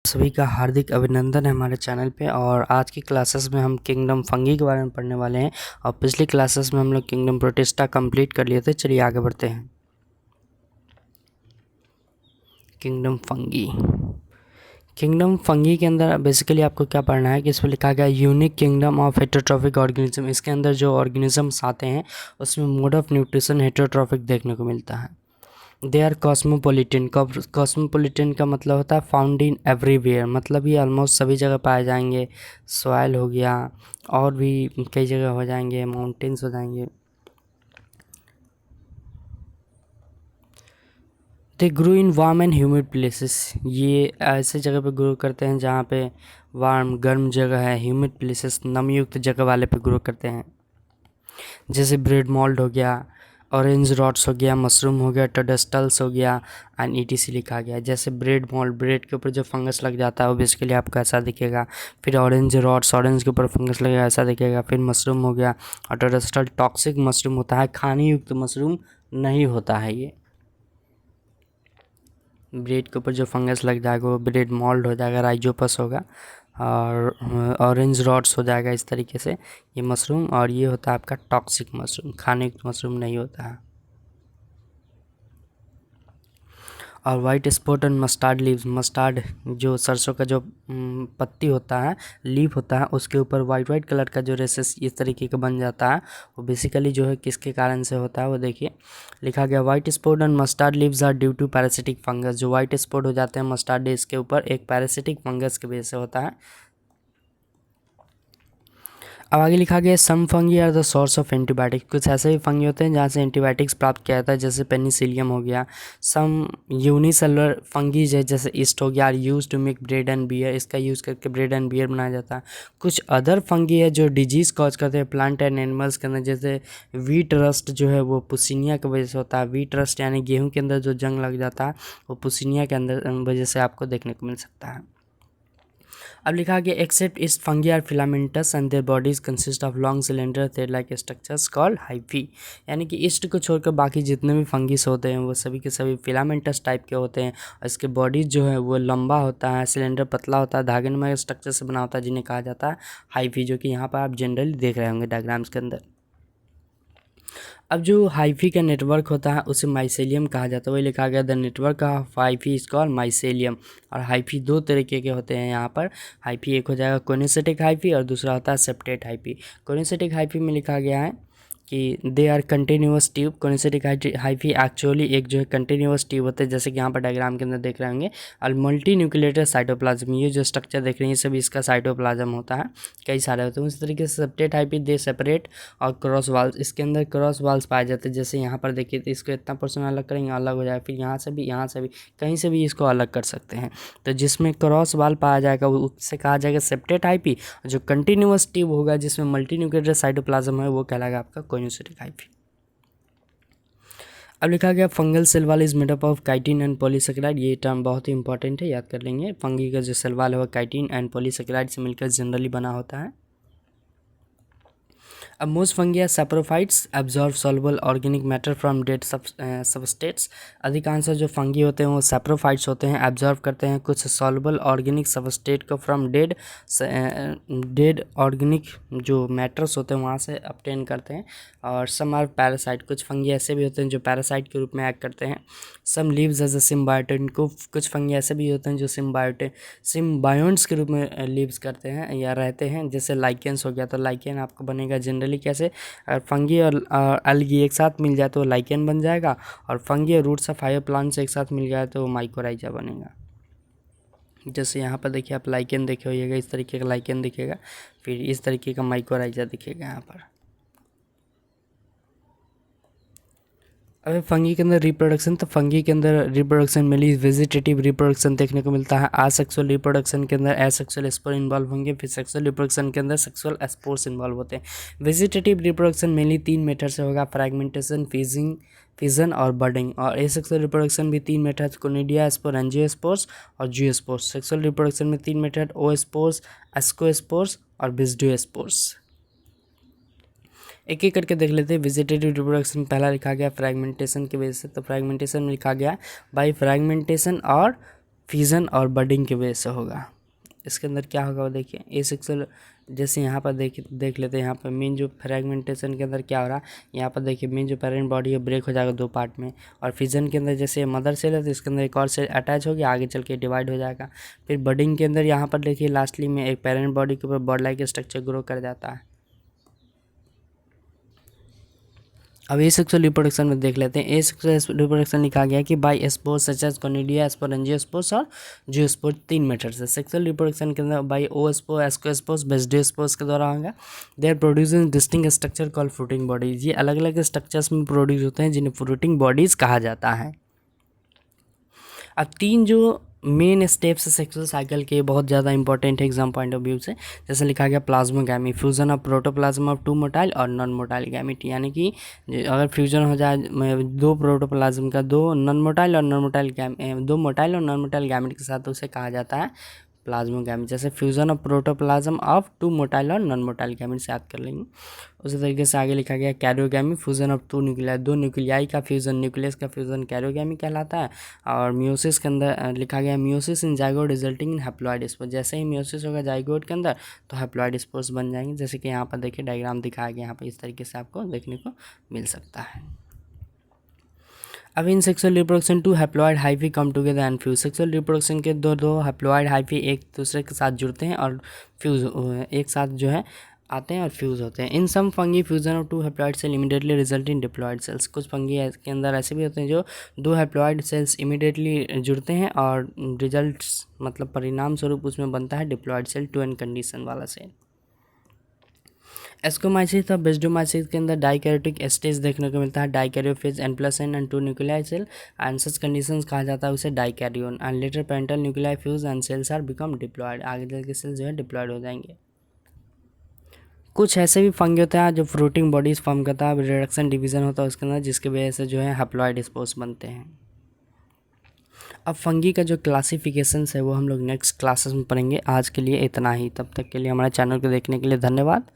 सभी का हार्दिक अभिनंदन है हमारे चैनल पे। और आज की क्लासेस में हम किंगडम फंगी के बारे में पढ़ने वाले हैं। और पिछली क्लासेस में हम लोग किंगडम प्रोटिस्टा कंप्लीट कर लिए थे। चलिए आगे बढ़ते हैं। किंगडम फंगी के अंदर बेसिकली आपको क्या पढ़ना है कि इसमें लिखा गया unique kingdom of heterotrophic organism. इसके अंदर जो ऑर्गेनिजम्स आते हैं उसमें मोड ऑफ न्यूट्रिशन हेटेरोट्रॉफिक देखने को मिलता है। They are cosmopolitan. कॉस्मोपोलिटन का मतलब होता है फाउंड इन एवरीवेयर, मतलब ये ऑलमोस्ट सभी जगह पाए जाएंगे। सॉइल हो गया और भी कई जगह हो जाएंगे, माउंटेन्स हो जाएंगे। They grow in warm and humid places. ये ऐसे जगह पे ग्रो करते हैं जहाँ पे वार्म गर्म जगह है, ह्यूमिड प्लेसेस नमयुक्त जगह वाले पे ग्रो करते हैं। जैसे ब्रेड मोल्ड हो गया, ऑरेंज रॉट्स हो गया, मशरूम हो गया, टोडस्टल्स हो गया एंड ईटीसी लिखा गया। जैसे ब्रेड मोल्ड, ब्रेड के ऊपर जो फंगस लग जाता है वो बेसिकली आपको ऐसा दिखेगा। फिर ऑरेंज रॉट्स, ऑरेंज के ऊपर फंगस लगेगा, ऐसा दिखेगा। फिर मशरूम हो गया, और टोडस्टल टॉक्सिक मशरूम होता है, खाने युक्त मशरूम नहीं होता है ये। ब्रेड के ऊपर जो फंगस लग जाएगा वो ब्रेड मोल्ड हो जाएगा, राइजोपस होगा, और ऑरेंज रॉड्स हो जाएगा इस तरीके से ये मशरूम। और ये होता है आपका टॉक्सिक मशरूम, खाने युक्त मशरूम नहीं होता है। और white spot and mustard leaves, mustard जो सरसों का जो पत्ती होता है, लीफ होता है, उसके ऊपर वाइट वाइट कलर का जो रेसेस इस तरीके का बन जाता है, वो बेसिकली जो है किसके कारण से होता है वो देखिए लिखा गया। White spot and mustard leaves are due to parasitic fungus. जो वाइट स्पॉट हो जाते हैं मस्टार्ड लीव्स के ऊपर एक पैरासिटिक फंगस की वजह से होता है। अब आगे लिखा गया some fungi are the source of antibiotics. कुछ ऐसे भी फंगी होते हैं जहाँ से एंटीबायोटिक्स प्राप्त किया जाता है, जैसे पेनिसिलियम हो गया। सम यूनिसेलुलर फंगीज है जैसे ईस्ट हो गया, are used to make bread and beer. इसका यूज़ करके ब्रेड एंड बियर बनाया जाता है। कुछ अदर फंगी है जो डिजीज़ कॉज करते हैं प्लांट एंड एनिमल्स के अंदर, जैसे वीट रस्ट जो है वो पुसीनिया की वजह से होता है। वीट रस्ट यानी गेहूँ के अंदर जो जंग लग जाता है वो पुसीनिया के अंदर वजह से आपको देखने को मिल सकता है। अब लिखा गया एक्सेप्ट इस fungi are filamentous and their bodies consist of long cylinder thread like structures called hyphae. यानी कि ईस्ट को छोड़कर बाकी जितने भी फंगीस होते हैं वो सभी के सभी फिलामेंटस टाइप के होते हैं। और इसके बॉडीज जो है वो लंबा होता है, सिलेंडर पतला होता है, धागे में स्ट्रक्चर से बना होता है, जिन्हें कहा जाता है हाइफी, जो कि यहाँ पर आप जनरली देख रहे होंगे डायग्राम्स के अंदर। अब जो हाइफी का नेटवर्क होता है उसे माइसेलियम कहा जाता है। वही लिखा गया the network of hyphae is called mycelium. और हाइफी दो तरीके के होते हैं यहाँ पर। हाइफी एक हो जाएगा कोनिसेटिक हाइफी और दूसरा होता है सेप्टेट हाइफी। कोनिसेटिक हाइफी में लिखा गया है कि they are continuous tube. Coenocytic hyphae actually एक जो है कंटिन्यूअस ट्यूब होते हैं, जैसे कि यहाँ पर डायग्राम के अंदर देख रहे होंगे। और मल्टी न्यूक्लिएटेड साइटोप्लाज्म, ये जो स्ट्रक्चर देख रहे हैं ये सभी इसका साइटोप्लाज्म होता है, कई सारे होते हैं। उस तरीके से सेप्टेट हाइफी दे सेपरेट और क्रॉस वाल्स, इसके अंदर क्रॉस वाल्स पाए जाते हैं। जैसे यहाँ पर देखिए तो इसको इतना पोर्शन अलग करेंगे अलग हो जाएगा, फिर यहाँ से भी कहीं से भी इसको अलग कर सकते हैं। तो जिसमें क्रॉस वाल पाया जाएगा वो उससे कहा जाएगा सेप्टेट हाइफी। जो कंटिन्यूअस ट्यूब होगा जिसमें मल्टी न्यूक्लिएटेड साइटोप्लाज्म है वो कहलाएगा आपका कोनिसेटिक हाइफी। अब लिखा गया fungal cell wall is made up of chitin and polysaccharide. ये टर्म बहुत ही इंपॉर्टेंट है, याद कर लेंगे। फंगी का जो सेल वाल है वो काइटिन एंड पॉलीसेकेराइड से मिलकर जनरली बना होता है। अब most fungi saprophytes absorb soluble organic matter from dead सबस्टेट्स। अधिकांश जो फंगी होते हैं वो सैप्रोफाइट्स होते हैं, एब्जॉर्ब करते हैं कुछ सॉल्युबल ऑर्गेनिक सबस्टेट को फ्रॉम डेड ऑर्गेनिक जो मैटर्स होते हैं वहाँ से अपटेन करते हैं। और सम आर पैरासाइट, कुछ फंगी ऐसे भी होते हैं जो पैरासाइट के रूप में एक्ट करते हैं। सम लीव्स एज अ सिम्बायोटेंट, कुछ फंगी ऐसे भी होते हैं जो सिम्बायोन्ट्स के रूप में लीव्स करते हैं या रहते हैं, जैसे लाइकेंस हो गया। तो लाइकेन आपको बनेगा जनरली कैसे, अगर फंगी और एल्गी एक साथ मिल जाए तो लाइकेन बन जाएगा, और फंगी और रूट्स ऑफ हायर प्लांट्स एक साथ मिल जाए तो माइकोराइजा बनेगा। जैसे यहाँ पर देखिए आप लाइकेन देखे होइएगा, इस तरीके का लाइकेन दिखेगा, फिर इस तरीके का माइकोराइजा दिखेगा यहाँ पर। अगर फंगी के अंदर रिप्रोडक्शन, तो फंगी के अंदर रिप्रोडक्शन मेनली वेजिटेटिव रिप्रोडक्शन देखने को मिलता है। आसेक्सुअल रिप्रोडक्शन के अंदर एसेक्सुअल स्पोर इन्वॉल्व होंगे, फिर सेक्सुअल रिप्रोडक्शन के अंदर सेक्सुअल स्पोर्स इन्वॉल्व होते हैं। वेजिटेटिव रिप्रोडक्शन मेनली 3 मेथड से होगा, फ्रैगमेंटेशन, फिजन और बर्डिंग। और एसेक्सुअल रिप्रोडक्शन भी 3 मेथड, कोनिडिया स्पोर, एंजियोस्पोर्स और जियोस्पोर्स। सेक्सुअल रिप्रोडक्शन में 3 मेथड, ओस्पोर्स, एस्कोस्पोर्स और बिस्डोस्पोर्स। एक एक करके देख लेते हैं। वेजिटेटिव रिप्रोडक्शन पहला लिखा गया फ्रैगमेंटेशन की वजह से, तो फ्रैगमेंटेशन में लिखा गया बाय फ्रैगमेंटेशन और फिजन और बडिंग की वजह से होगा। इसके अंदर क्या होगा वो देखिए, एसेक्सुअल जैसे यहाँ पर देख लेते हैं। यहाँ पर मेन जो फ्रेगमेंटेशन के अंदर क्या हो रहा है, यहाँ पर देखिए मेन जो पेरेंट बॉडी है ब्रेक हो जाएगा 2 पार्ट में। और फिजन के अंदर जैसे मदर सेल है तो इसके अंदर एक और सेल अटैच हो गया, आगे चल के डिवाइड हो जाएगा। फिर बडिंग के अंदर यहाँ पर देखिए लास्टली में एक पेरेंट बॉडी के ऊपर बॉड लाइक स्ट्रक्चर ग्रो कर जाता है। अब एसेक्सुअल रिप्रोडक्शन में देख लेते हैं। एसेक्सुअल रिप्रोडक्शन लिखा गया कि by spores such as conidia, sporangiospores और जियोस्पोर्स 3 मेथड्स है। सेक्सुअल रिप्रोडक्शन के अंदर बाय ओस्पोर, एस्कोस्पोर्स, बेस्डियोस्पोर्स के द्वारा होगा। They are producing distinct structure called fruiting bodies. ये अलग अलग स्ट्रक्चर्स में प्रोड्यूस होते हैं जिन्हें फ्रूटिंग बॉडीज कहा जाता है। अब 3 जो मेन स्टेप्स सेक्सुअल साइकिल के बहुत ज़्यादा इंपॉर्टेंट है एग्जाम पॉइंट ऑफ व्यू से। जैसे लिखा गया plasmogamy, fusion of protoplasm of 2 motile और नॉन मोटाइल गैमेट, यानी कि अगर फ्यूजन हो जाए 2 प्रोटोप्लाज्म का, 2 नॉन मोटाइल और नॉन मोटाइल 2 मोटाइल और नॉन मोटाइल गैमेट के साथ, तो उसे कहा जाता है प्लाज्मोगैमी। जैसे fusion of protoplasm of 2 motile और नॉन मोटाइल गैमेट से याद कर लेंगे। उसी तरीके से आगे लिखा गया karyogamy, fusion of 2 nuclei, 2 nuclei का फ्यूजन, न्यूक्लियस का फ्यूजन कैरियोगैमी कहलाता है। और मियोसिस के अंदर लिखा गया meiosis in zygote resulting in haploid spores. जैसे ही मियोसिस होगा जाइगोट के अंदर तो हैप्लॉइड स्पोर्स बन जाएंगे। जैसे कि यहाँ पर देखिए डायग्राम दिखाया गया, यहाँ पर इस तरीके से आपको देखने को मिल सकता है। अब in sexual reproduction 2 haploid hyphae come together and fuse. Sexual reproduction के दो हैप्लॉइड हाइफी एक दूसरे के साथ जुड़ते हैं और फ्यूज एक साथ जो है आते हैं और फ्यूज़ होते हैं। In some fungi fusion of 2 haploid cell immediately result in diploid cells. कुछ फंगी के अंदर ऐसे भी होते हैं जो 2 हैप्लॉइड सेल्स इमीडिएटली जुड़ते हैं और रिजल्ट्स मतलब परिणाम स्वरूप उसमें बनता है डिप्लॉइड सेल, 2 एन कंडीशन वाला सेल। एस्कोमाइसिस और बेस्डोमाइसिस के अंदर डाइकैरियोटिक स्टेज देखने को मिलता है। Dikaryophase N+N and 2 nuclei cell and such conditions कहा जाता है उसे dikaryon. And later parental nuclei fuse and cells are become diploid. आगे चल के सेल्स जो है डिप्लॉयड हो जाएंगे। कुछ ऐसे भी फंगी होते हैं जो फ्रूटिंग बॉडीज फॉर्म करता है, रिडक्शन डिवीजन होता है उसके अंदर, जिसकी वजह से जो है हैप्लॉइड स्पोर्स बनते हैं। अब फंगी का जो क्लासिफिकेशंस है वो हम लोग नेक्स्ट क्लासेस में पढ़ेंगे। आज के लिए इतना ही, तब तक के लिए हमारे चैनल को देखने के लिए धन्यवाद।